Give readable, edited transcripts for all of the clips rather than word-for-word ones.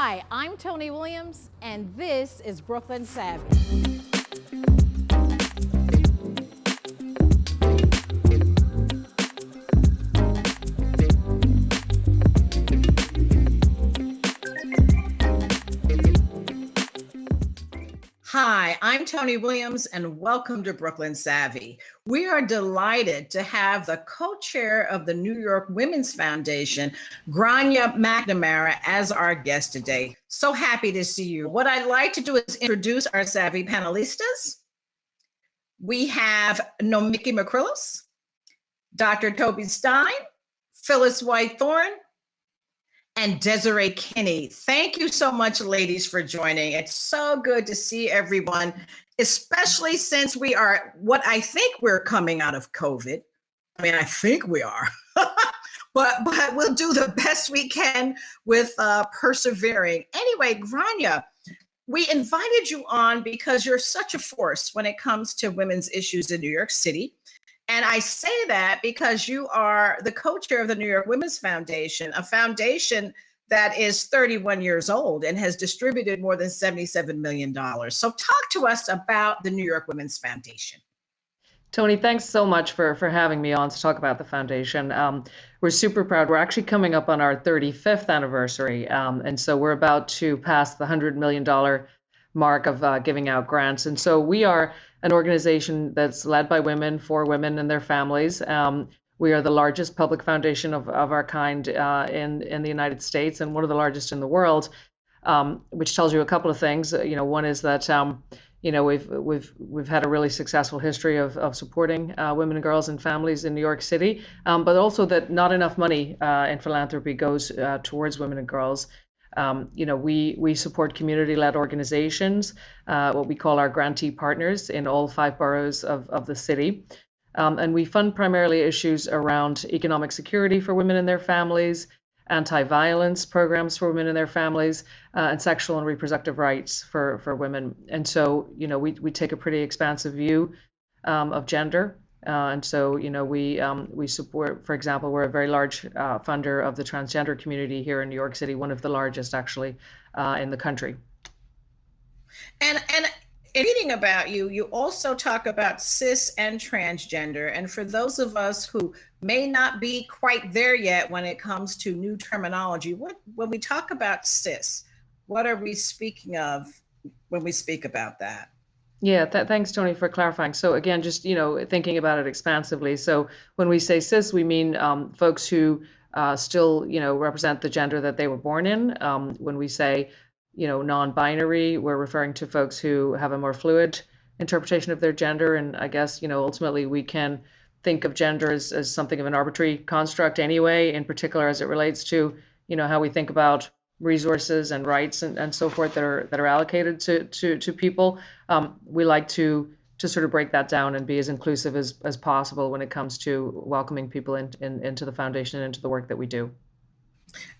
Hi, I'm Tony Williams, and this is Brooklyn Savvy. Hi, I'm Tony Williams, and welcome to Brooklyn Savvy. We are delighted to have the co-chair of the New York Women's Foundation, Grainne McNamara, as our guest today. So happy to see you. What I'd like to do is introduce our Savvy panelistas. We have Nomiki Makrillos, Dr. Toby Stein, Phyllis White-Thorne, and Desiree Kinney. Thank you so much, ladies, for joining. It's so good to see everyone, especially since we are what I think we're coming out of COVID. I mean, I think we are, but we'll do the best we can with persevering. Anyway, Grainne, we invited you on because you're such a force when it comes to women's issues in New York City. And I say that because you are the co-chair of the New York Women's Foundation, a foundation that is 31 years old and has distributed more than $77 million. So talk to us about the New York Women's Foundation. Tony, thanks so much for having me on to talk about the foundation. We're super proud. We're actually coming up on our 35th anniversary. And so we're about to pass the $100 million mark of giving out grants. And so we are an organization that's led by women, for women and their families. We are the largest public foundation of our kind in the United States, and one of the largest in the world, which tells you a couple of things. One is that we've had a really successful history of supporting women and girls and families in New York City, but also that not enough money in philanthropy goes towards women and girls. We support community-led organizations, what we call our grantee partners in all 5 boroughs of the city. And we fund primarily issues around economic security for women and their families, anti-violence programs for women and their families, and sexual and reproductive rights for women. And so, we take a pretty expansive view of gender. And so, we support, for example, we're a very large funder of the transgender community here in New York City, one of the largest actually in the country. And reading about you, you also talk about cis and transgender. And for those of us who may not be quite there yet when it comes to new terminology, when we talk about cis, what are we speaking of when we speak about that? Yeah, thanks, Tony, for clarifying. So again, just thinking about it expansively. So when we say cis, we mean folks who still represent the gender that they were born in. When we say non-binary, we're referring to folks who have a more fluid interpretation of their gender. And I guess ultimately we can think of gender as something of an arbitrary construct anyway, in particular as it relates to how we think about resources and rights and so forth that are allocated to people. We like to sort of break that down and be as inclusive as possible when it comes to welcoming people into the foundation and into the work that we do.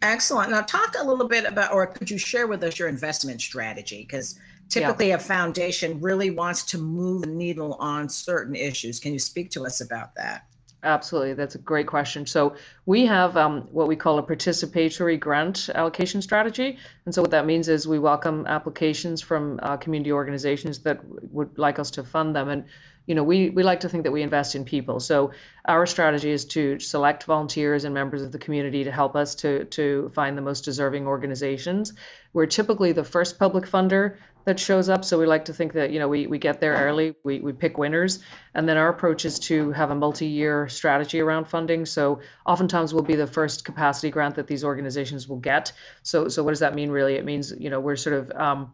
Excellent. Now talk a little bit about, or could you share with us your investment strategy? Because typically a foundation really wants to move the needle on certain issues. Can you speak to us about that? Absolutely. That's a great question. So we have what we call a participatory grant allocation strategy. And so what that means is we welcome applications from community organizations that would like us to fund them. And we like to think that we invest in people. So our strategy is to select volunteers and members of the community to help us to find the most deserving organizations. We're typically the first public funder that shows up. So we like to think that, we get there early, we pick winners. And then our approach is to have a multi-year strategy around funding. So oftentimes we'll be the first capacity grant that these organizations will get. So what does that mean really? It means, we're sort of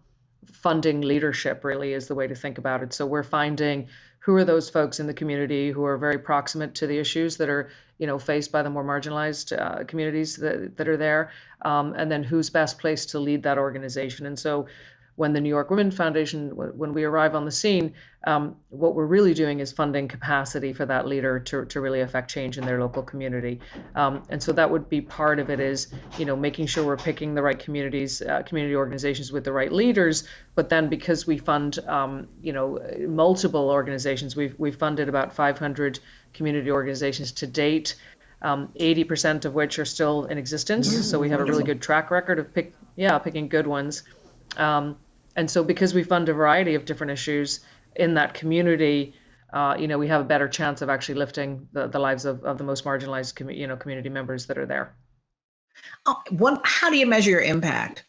funding leadership really is the way to think about it. So we're finding who are those folks in the community who are very proximate to the issues that are, faced by the more marginalized communities that are there, and then who's best placed to lead that organization. And so when the New York Women's Foundation, when we arrive on the scene, what we're really doing is funding capacity for that leader to really affect change in their local community. And so that would be part of it is, making sure we're picking the right communities, community organizations with the right leaders. But then because we fund, multiple organizations, we've funded about 500 community organizations to date. 80% of which are still in existence. So we have a really good track record of picking good ones. And so because we fund a variety of different issues in that community, we have a better chance of actually lifting the lives of the most marginalized community members that are there. How do you measure your impact?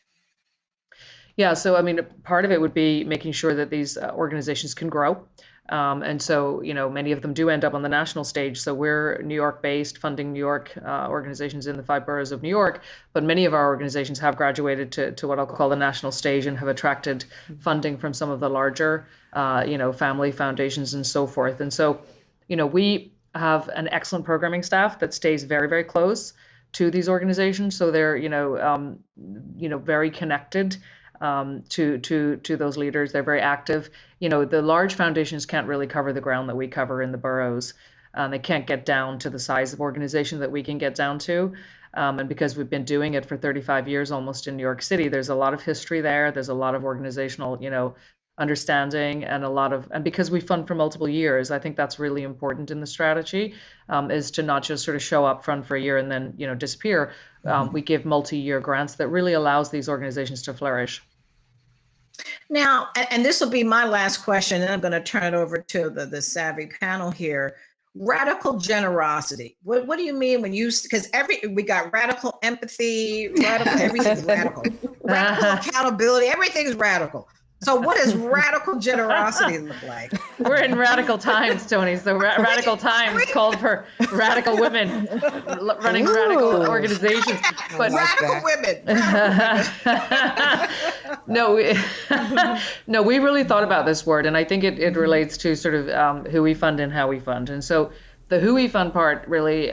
Yeah, so I mean, part of it would be making sure that these organizations can grow. And so, many of them do end up on the national stage. So we're New York based, funding New York organizations in the 5 boroughs of New York. But many of our organizations have graduated to what I'll call the national stage and have attracted funding from some of the larger, family foundations and so forth. And so, we have an excellent programming staff that stays very, very close to these organizations. So they're, very connected to those leaders. They're very active. The large foundations can't really cover the ground that we cover in the boroughs. They can't get down to the size of organization that we can get down to. And because we've been doing it for 35 years almost in New York City, there's a lot of history there. There's a lot of organizational, understanding and because we fund for multiple years, I think that's really important in the strategy, is to not just sort of show up front for a year and then, disappear. We give multi-year grants that really allows these organizations to flourish. Now, and this will be my last question, and I'm going to turn it over to the savvy panel here. Radical generosity. What do you mean when you, because we got radical empathy, everything's radical. Radical accountability, everything's radical. So what does radical generosity look like? We're in radical times, Tony. So radical times called for radical women running radical organizations. But radical women. No, we really thought about this word, and I think it relates to sort of who we fund and how we fund. And so the who we fund part really,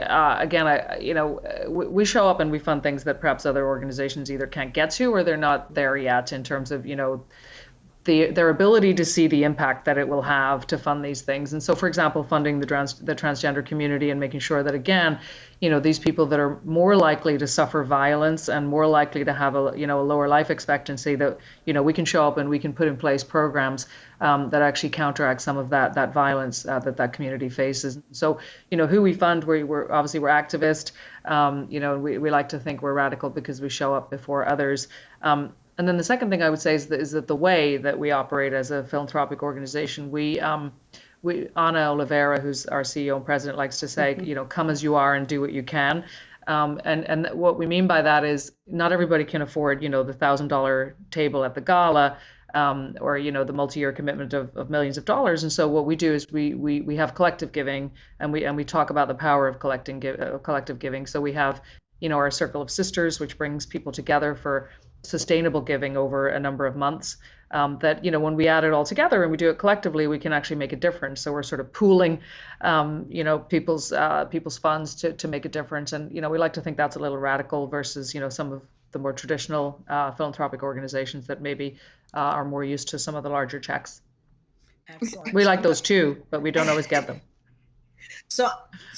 we show up and we fund things that perhaps other organizations either can't get to or they're not there yet in terms of, their ability to see the impact that it will have to fund these things. And so, for example, funding the transgender community and making sure that, again, these people that are more likely to suffer violence and more likely to have a lower life expectancy, that, we can show up and we can put in place programs that actually counteract some of that violence that community faces. So, who we fund, we're obviously we're activist, we like to think we're radical because we show up before others. And then the second thing I would say is that the way that we operate as a philanthropic organization, Ana Oliveira, who's our CEO and president, likes to say, come as you are and do what you can. And what we mean by that is not everybody can afford, the $1,000 table at the gala, or the multi-year commitment of millions of dollars. And so what we do is we have collective giving, and we talk about the power of collective giving. So we have our Circle of Sisters, which brings people together for sustainable giving over a number of months, that when we add it all together and we do it collectively, we can actually make a difference. So we're sort of pooling people's funds to make a difference. And we like to think that's a little radical versus some of the more traditional philanthropic organizations that maybe are more used to some of the larger checks. Excellent. We like those too, but we don't always get them. So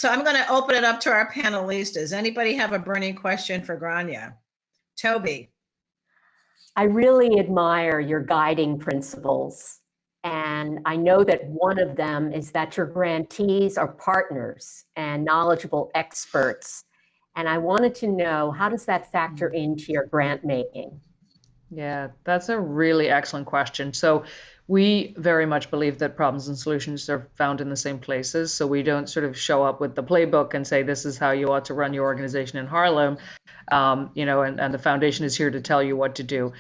I'm going to open it up to our panelists. Does anybody have a burning question for Grainne? Toby. I really admire your guiding principles. And I know that one of them is that your grantees are partners and knowledgeable experts. And I wanted to know, how does that factor into your grant making? Yeah, that's a really excellent question. So we very much believe that problems and solutions are found in the same places. So we don't sort of show up with the playbook and say, this is how you ought to run your organization in Harlem, and the foundation is here to tell you what to do.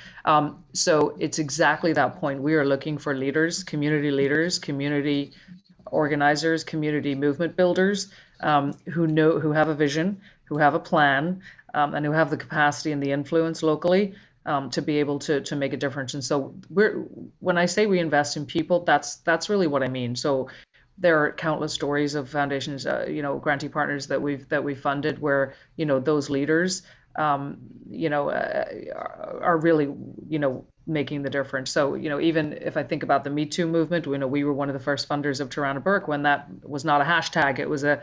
So it's exactly that point. We are looking for leaders, community organizers, community movement builders, who have a vision, who have a plan, and who have the capacity and the influence locally to be able to make a difference. And so when I say we invest in people, that's really what I mean. So there are countless stories of foundations, grantee partners that we've funded where, those leaders, are really, making the difference. So, even if I think about the Me Too movement, we were one of the first funders of Tarana Burke when that was not a hashtag. It was a,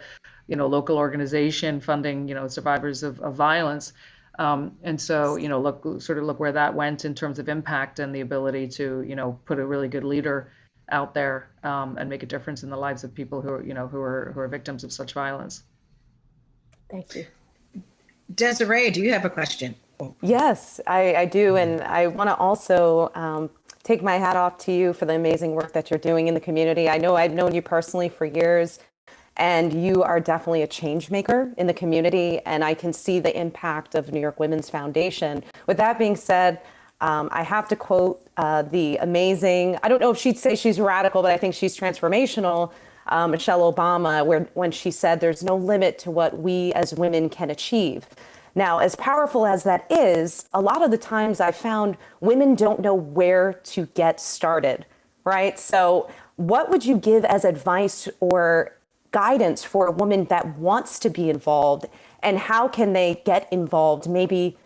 local organization funding, survivors of violence. And so, look where that went in terms of impact and the ability to, put a really good leader out there and make a difference in the lives of people who are victims of such violence. Thank you. Desiree, do you have a question? Yes, I do. And I want to also take my hat off to you for the amazing work that you're doing in the community. I know I've known you personally for years, and you are definitely a change maker in the community. And I can see the impact of New York Women's Foundation. With that being said, I have to quote the amazing, I don't know if she'd say she's radical, but I think she's transformational, Michelle Obama, when she said, "There's no limit to what we as women can achieve." Now, as powerful as that is, a lot of the times I found women don't know where to get started, right? So what would you give as advice or guidance for a woman that wants to be involved, and how can they get involved, maybe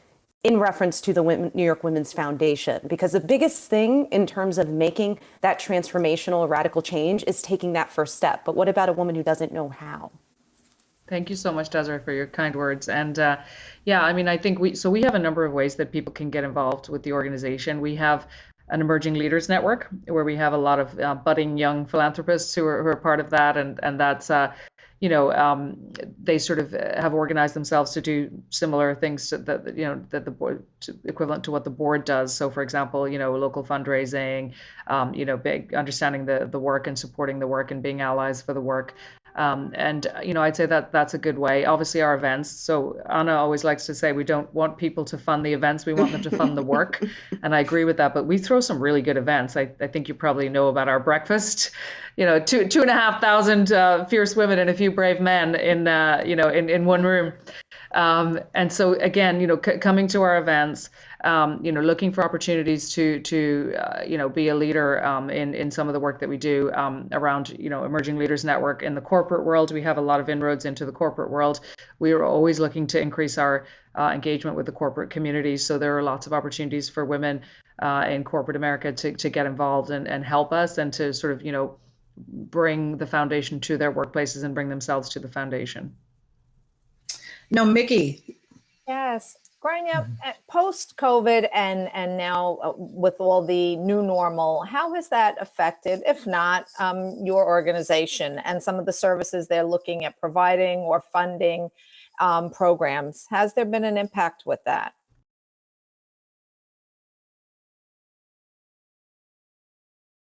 in reference to the New York Women's Foundation? Because the biggest thing in terms of making that transformational radical change is taking that first step. But what about a woman who doesn't know how? Thank you so much, Desiree, for your kind words. And yeah, I mean, I think we have a number of ways that people can get involved with the organization. We have an emerging leaders network where we have a lot of budding young philanthropists who are part of that, and that's they sort of have organized themselves to do similar things that that the board, equivalent to what the board does. So, for example, local fundraising, big understanding the work and supporting the work and being allies for the work. I'd say that that's a good way. Obviously, our events. So Anna always likes to say we don't want people to fund the events; we want them to fund the work, and I agree with that. But we throw some really good events. I think you probably know about our breakfast. 2,500 fierce women and a few brave men in one room. And so again, coming to our events, looking for opportunities to be a leader in some of the work that we do around Emerging Leaders Network. In the corporate world, we have a lot of inroads into the corporate world. We are always looking to increase our engagement with the corporate community. So there are lots of opportunities for women in corporate America to get involved and help us, and to sort of bring the foundation to their workplaces and bring themselves to the foundation. Nomiki. Yes. Grainne, post-COVID and now with all the new normal, how has that affected, if not, your organization and some of the services they're looking at providing or funding programs? Has there been an impact with that?